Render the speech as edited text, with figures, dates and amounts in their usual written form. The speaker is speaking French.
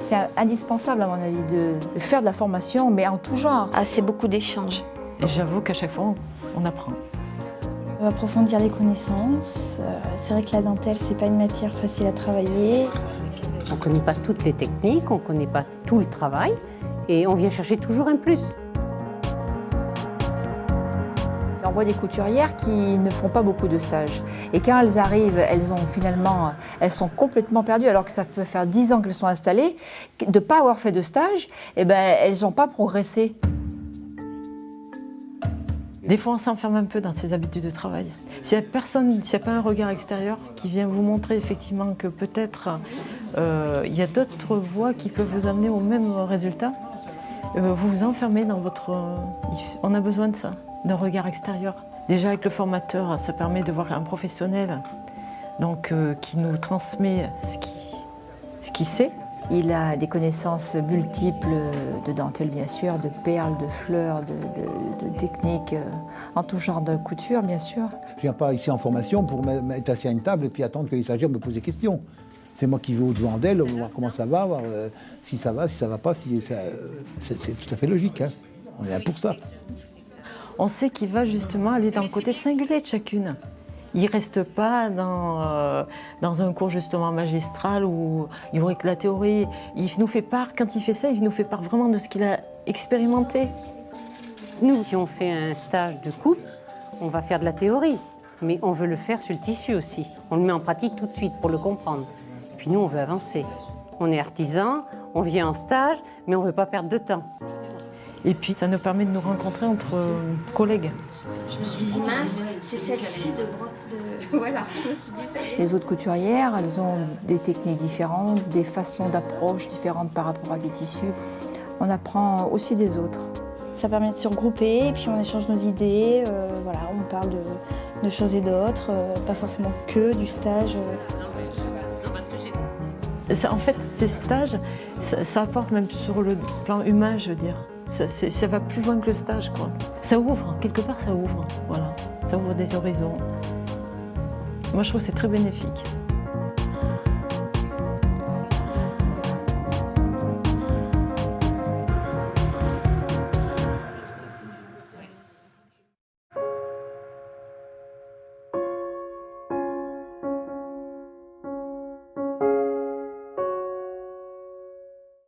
C'est indispensable à mon avis de faire de la formation, mais en tout genre. Ah, c'est beaucoup d'échanges. Et j'avoue qu'à chaque fois, on apprend. Approfondir les connaissances. C'est vrai que la dentelle, c'est pas une matière facile à travailler. On ne connaît pas toutes les techniques, on ne connaît pas tout le travail et on vient chercher toujours un plus. On voit des couturières qui ne font pas beaucoup de stages. Et quand elles arrivent, elles sont complètement perdues, alors que ça peut faire 10 ans qu'elles sont installées. De ne pas avoir fait de stage, eh ben, elles n'ont pas progressé. Des fois, on s'enferme un peu dans ses habitudes de travail. S'il n'y a personne, s'il n'y a pas un regard extérieur qui vient vous montrer effectivement que peut-être il y a d'autres voies qui peuvent vous amener au même résultat, vous vous enfermez dans votre... On a besoin de ça, d'un regard extérieur. Déjà avec le formateur, ça permet de voir un professionnel donc, qui nous transmet ce qu'il sait. Il a des connaissances multiples de dentelle, bien sûr, de perles, de fleurs, de techniques, en tout genre de couture, bien sûr. Je ne viens pas ici en formation pour m'être assis à une table et puis attendre que les stagiaires me posent des questions. C'est moi qui vais au-devant d'elle, voir comment ça va, voir si ça va, si ça ne va pas. C'est tout à fait logique, hein. On est là pour ça. On sait qu'il va justement aller dans le côté singulier de chacune. Il ne reste pas dans un cours justement magistral où il y aurait que la théorie. Il nous fait part, quand il fait ça, il nous fait part vraiment de ce qu'il a expérimenté. Nous, si on fait un stage de coupe, on va faire de la théorie, mais on veut le faire sur le tissu aussi. On le met en pratique tout de suite pour le comprendre. Puis nous, on veut avancer. On est artisan, on vient en stage, mais on ne veut pas perdre de temps. Et puis, ça nous permet de nous rencontrer entre collègues. Je me suis dit, mince, c'est celle-ci de broc de... Voilà, je me suis dit, ça y est. Les autres couturières, elles ont des techniques différentes, des façons d'approche différentes par rapport à des tissus. On apprend aussi des autres. Ça permet de se regrouper, et puis on échange nos idées. Voilà, on parle de choses et d'autres, pas forcément que du stage. En fait, ces stages, ça apporte même sur le plan humain, je veux dire. Ça va plus loin que le stage, quoi. Ça ouvre, quelque part ça ouvre, voilà. Ça ouvre des horizons. Moi je trouve que c'est très bénéfique.